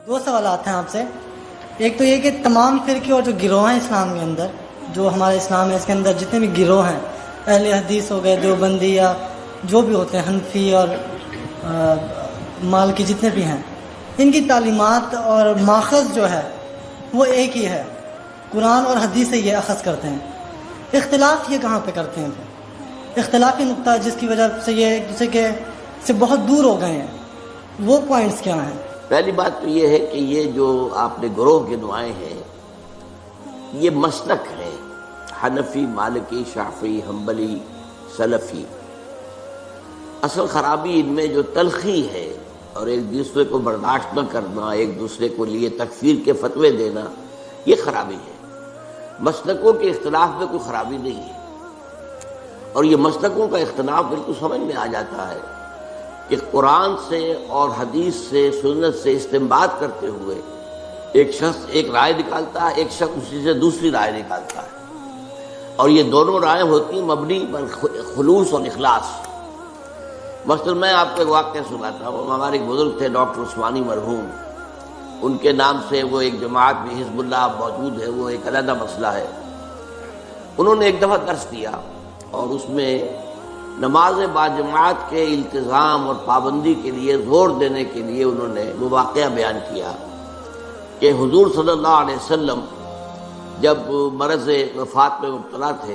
دو سوالات ہیں آپ سے. ایک تو یہ کہ تمام فرقے اور جو گروہ ہیں اسلام کے اندر، جو ہمارا اسلام ہے اس کے اندر جتنے بھی گروہ ہیں، اہل حدیث ہو گئے، دیوبندی یا جو بھی ہوتے ہیں، حنفی اور مالکی جتنے بھی ہیں، ان کی تعلیمات اور ماخذ جو ہے وہ ایک ہی ہے، قرآن اور حدیث سے یہ اخذ کرتے ہیں. اختلاف یہ کہاں پہ کرتے ہیں؟ اختلافی نقطہ جس کی وجہ سے یہ ایک دوسرے کے سے بہت دور ہو گئے ہیں، وہ پوائنٹس کیا ہیں؟ پہلی بات تو یہ ہے کہ یہ جو آپ نے گروہ گنوائے ہیں یہ مسلک ہے، حنفی، مالکی، شافعی، حنبلی، سلفی. اصل خرابی ان میں جو تلخی ہے اور ایک دوسرے کو برداشت نہ کرنا، ایک دوسرے کو لیے تکفیر کے فتوے دینا، یہ خرابی ہے. مسلکوں کے اختلاف میں کوئی خرابی نہیں ہے، اور یہ مسلکوں کا اختلاف بالکل سمجھ میں آ جاتا ہے کہ قرآن سے اور حدیث سے، سنت سے استنباط کرتے ہوئے ایک شخص ایک رائے نکالتا ہے، ایک شخص اسی سے دوسری رائے نکالتا ہے، اور یہ دونوں رائے ہوتی ہیں مبنی پر خلوص اور اخلاص. مثلا میں آپ کو ایک واقعہ سناتا ہوں. ہمارے ایک بزرگ تھے ڈاکٹر عثمانی مرحوم، ان کے نام سے وہ ایک جماعت بھی حزب اللہ موجود ہے، وہ ایک علیحدہ مسئلہ ہے. انہوں نے ایک دفعہ درس دیا اور اس میں نماز باجماعت کے التزام اور پابندی کے لیے زور دینے کے لیے انہوں نے وہ واقعہ بیان کیا کہ حضور صلی اللہ علیہ وسلم جب مرض وفات میں مبتلا تھے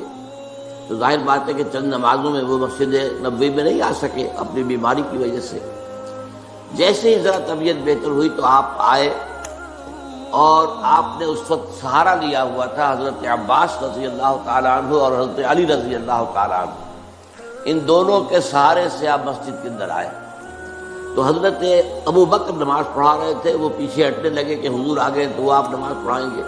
تو ظاہر بات ہے کہ چند نمازوں میں وہ مسجد نبوی میں نہیں آ سکے اپنی بیماری کی وجہ سے. جیسے ہی ذرا طبیعت بہتر ہوئی تو آپ آئے، اور آپ نے اس وقت سہارا لیا ہوا تھا حضرت عباس رضی اللہ تعالیٰ عنہ اور حضرت علی رضی اللہ تعالیٰ عنہ. ان دونوں کے سہارے سے آپ مسجد کے اندر آئے تو حضرت ابو بکر نماز پڑھا رہے تھے، وہ پیچھے ہٹنے لگے کہ حضور آگے تو آپ نماز پڑھائیں گے.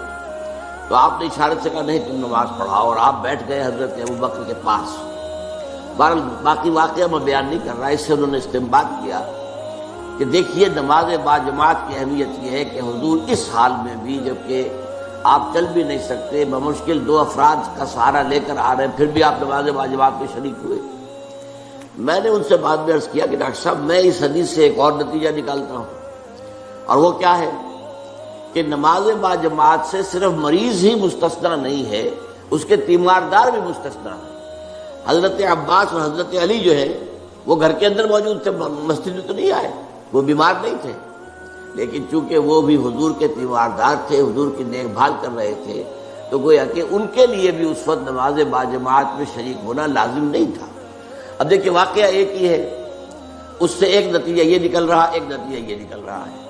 تو آپ نے اشارت سے کہا نہیں تم نماز پڑھاؤ، اور آپ بیٹھ گئے حضرت ابو بکر کے پاس. بہرحال باقی واقعہ میں بیان نہیں کر رہا، اس سے انہوں نے استنباط کیا کہ دیکھیے نماز باجماعت کی اہمیت یہ ہے کہ حضور اس حال میں بھی، جبکہ آپ چل بھی نہیں سکتے، بمشکل دو افراد کا سہارا لے کر آ رہے ہیں، پھر بھی آپ نماز باجماعت میں شریک ہوئے. میں نے ان سے بعد میں عرض کیا کہ ڈاکٹر صاحب میں اس حدیث سے ایک اور نتیجہ نکالتا ہوں، اور وہ کیا ہے کہ نماز باجماعت سے صرف مریض ہی مستثنا نہیں ہے، اس کے تیماردار بھی مستثنا ہے. حضرت عباس اور حضرت علی جو ہے وہ گھر کے اندر موجود تھے، مسجد میں تو نہیں آئے، وہ بیمار نہیں تھے، لیکن چونکہ وہ بھی حضور کے تیماردار تھے، حضور کی دیکھ بھال کر رہے تھے، تو گویا کہ ان کے لیے بھی اس وقت نماز باجماعت میں شریک ہونا لازم نہیں تھا. اب دیکھیں واقعہ ایک ہی ہے، اس سے ایک نتیجہ یہ نکل رہا، ایک نتیجہ یہ نکل رہا ہے.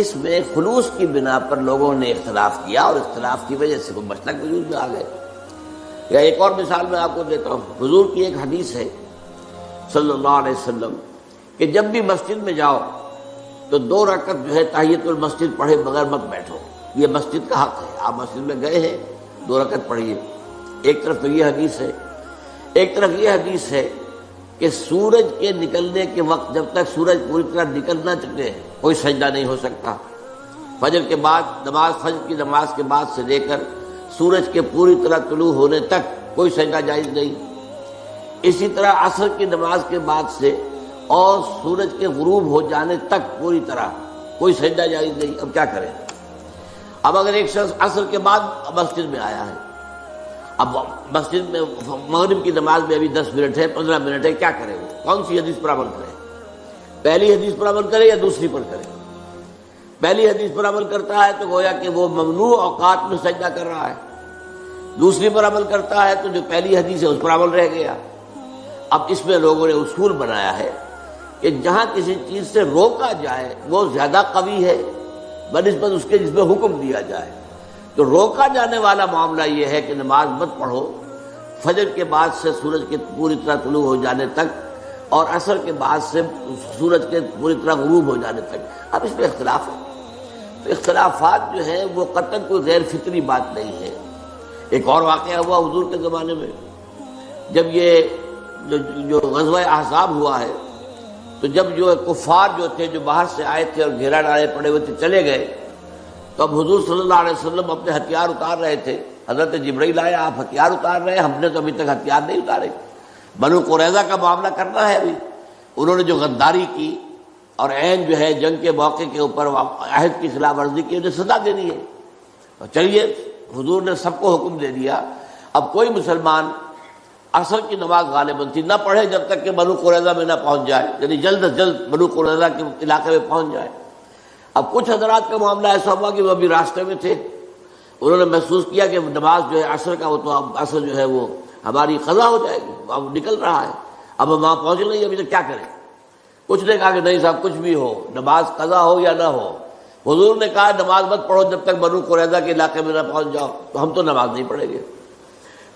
اس میں خلوص کی بنا پر لوگوں نے اختلاف کیا، اور اختلاف کی وجہ سے وہ مسلک وجود میں آ گئے. یا ایک اور مثال میں آپ کو دیتا ہوں. حضور کی ایک حدیث ہے صلی اللہ علیہ وسلم کہ جب بھی مسجد میں جاؤ تو 2 رکعت جو ہے تحیۃ المسجد پڑھے بغیر مت بیٹھو، یہ مسجد کا حق ہے. آپ مسجد میں گئے ہیں 2 رکعت پڑھیے. ایک طرف تو یہ حدیث ہے، ایک طرف یہ حدیث ہے کہ سورج کے نکلنے کے وقت جب تک سورج پوری طرح نکل نہ چکے کوئی سجدہ نہیں ہو سکتا. فجر کے بعد فجر کی نماز کے بعد سے لے کر سورج کے پوری طرح طلوع ہونے تک کوئی سجدہ جائز نہیں. اسی طرح عصر کی نماز کے بعد سے اور سورج کے غروب ہو جانے تک پوری طرح کوئی سجدہ جائز نہیں. اب کیا کریں؟ اب اگر ایک شخص عصر کے بعد مسجد میں آیا ہے، اب مسجد میں مغرب کی نماز میں ابھی 10 منٹ ہے، 15 منٹ ہے، کیا کرے وہ؟ کون سی حدیث پر عمل کرے؟ پہلی حدیث پر عمل کرے یا دوسری پر کرے؟ پہلی حدیث پر عمل کرتا ہے تو گویا کہ وہ ممنوع اوقات میں سجدہ کر رہا ہے. دوسری پر عمل کرتا ہے تو جو پہلی حدیث ہے اس پر عمل رہ گیا. اب اس میں لوگوں نے اصول بنایا ہے کہ جہاں کسی چیز سے روکا جائے وہ زیادہ قوی ہے بنسبت اس کے جس میں حکم دیا جائے. تو روکا جانے والا معاملہ یہ ہے کہ نماز مت پڑھو فجر کے بعد سے سورج کے پوری طرح طلوع ہو جانے تک، اور عصر کے بعد سے سورج کے پوری طرح غروب ہو جانے تک. اب اس میں اختلاف ہے، تو اختلافات جو ہیں وہ قطعاً کوئی غیر فطری بات نہیں ہے. ایک اور واقعہ ہوا حضور کے زمانے میں، جب یہ جو غزوہ احزاب ہوا ہے تو جب جو کفار جو تھے جو باہر سے آئے تھے اور گھیرا ڈالے پڑے ہوئے تھے چلے گئے، تو اب حضور صلی اللہ علیہ وسلم اپنے ہتھیار اتار رہے تھے. حضرت جبرائیل آئے، آپ ہتھیار اتار رہے ہیں، ہم نے تو ابھی تک ہتھیار نہیں اتارے. بنو قریظہ کا معاملہ کرنا ہے ابھی. انہوں نے جو غداری کی اور عین جو ہے جنگ کے موقع کے اوپر عہد کی خلاف ورزی کی انہیں سزا دینی ہے. اور چلیے حضور نے سب کو حکم دے دیا، اب کوئی مسلمان عصر کی نماز غالباً تھی نہ پڑھے جب تک کہ بنو قریظہ میں نہ پہنچ جائے، یعنی جلد از جلد بنو قریظہ کے علاقے میں پہنچ جائے. اب کچھ حضرات کا معاملہ ایسا ہوا کہ وہ ابھی راستے میں تھے، انہوں نے محسوس کیا کہ نماز جو ہے عصر کا، وہ تو اب عصر جو ہے وہ ہماری قضا ہو جائے گی، اب نکل رہا ہے، اب ہم وہاں پہنچ نہیں، ابھی تو کیا کریں. کچھ نے کہا کہ نہیں صاحب کچھ بھی ہو، نماز قضا ہو یا نہ ہو. حضور نے کہا نماز مت پڑھو جب تک بنو قریظہ کے علاقے میں نہ پہنچ جاؤ، تو ہم تو نماز نہیں پڑھیں گے.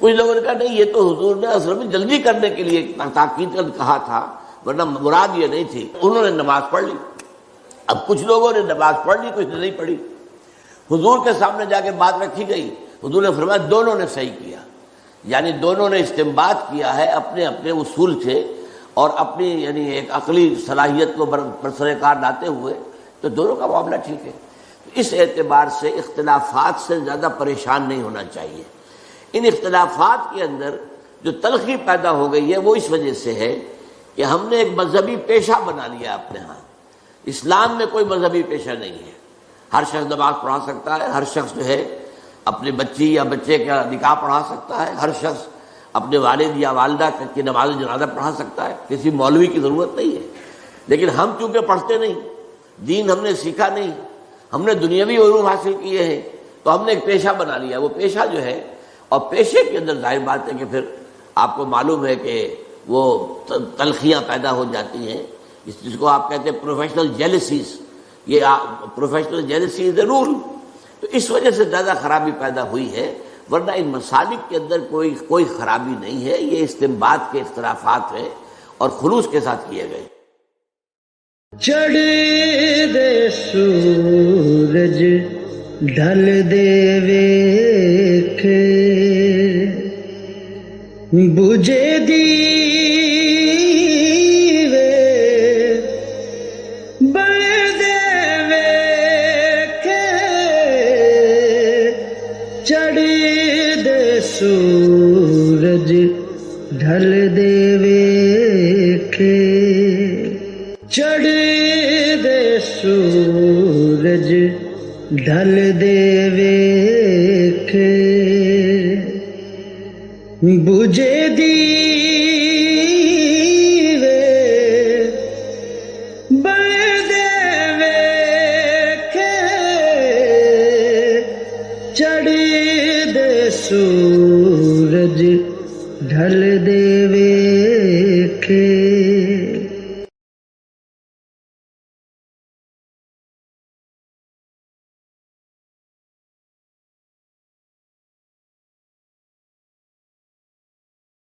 کچھ لوگوں نے کہا نہیں یہ تو حضور نے اصل میں جلدی کرنے کے لیے تاکید کر کہا تھا، ورنہ مراد یہ نہیں تھی. انہوں نے نماز پڑھ لی. اب کچھ لوگوں نے نماز پڑھ لی، کچھ نے نہیں پڑھی. حضور کے سامنے جا کے بات رکھی گئی، حضور نے فرمایا دونوں نے صحیح کیا، یعنی دونوں نے استنباط کیا ہے اپنے اپنے اصول سے اور اپنی یعنی ایک عقلی صلاحیت کو برسر کار لاتے ہوئے، تو دونوں کا معاملہ ٹھیک ہے. اس اعتبار سے اختلافات سے زیادہ پریشان نہیں ہونا چاہیے. ان اختلافات کے اندر جو تلخی پیدا ہو گئی ہے وہ اس وجہ سے ہے کہ ہم نے ایک مذہبی پیشہ بنا لیا اپنے ہاں. اسلام میں کوئی مذہبی پیشہ نہیں ہے. ہر شخص نماز پڑھا سکتا ہے، ہر شخص جو ہے اپنی بچی یا بچے کا نکاح پڑھا سکتا ہے، ہر شخص اپنے والد یا والدہ کی نماز جنازہ پڑھا سکتا ہے، کسی مولوی کی ضرورت نہیں ہے. لیکن ہم چونکہ پڑھتے نہیں، دین ہم نے سیکھا نہیں، ہم نے دنیاوی علوم حاصل کیے ہیں، تو ہم نے ایک پیشہ بنا لیا. وہ پیشہ جو ہے، اور پیشے کے اندر ظاہر بات ہے کہ پھر آپ کو معلوم ہے کہ وہ تلخیاں پیدا ہو جاتی ہیں، جس کو آپ کہتے ہیں پروفیشنل جیلسیز. یہ پروفیشنل جیلسی از اے رول. تو اس وجہ سے زیادہ خرابی پیدا ہوئی ہے، ورنہ ان مسالک کے اندر کوئی خرابی نہیں ہے. یہ استنباط کے اختلافات ہیں اور خلوص کے ساتھ کیے گئے. چڑھ دے سورج ڈھل دے ویکھ بجے دیوے بل دے ویکھ چڑھ دے سورج ڈھل دے ویکھ چڑھ دے سورج ڈھل دے ویکھ بجے دیوے بل دے ویکھ چڑھ دے سورج ڈھل دے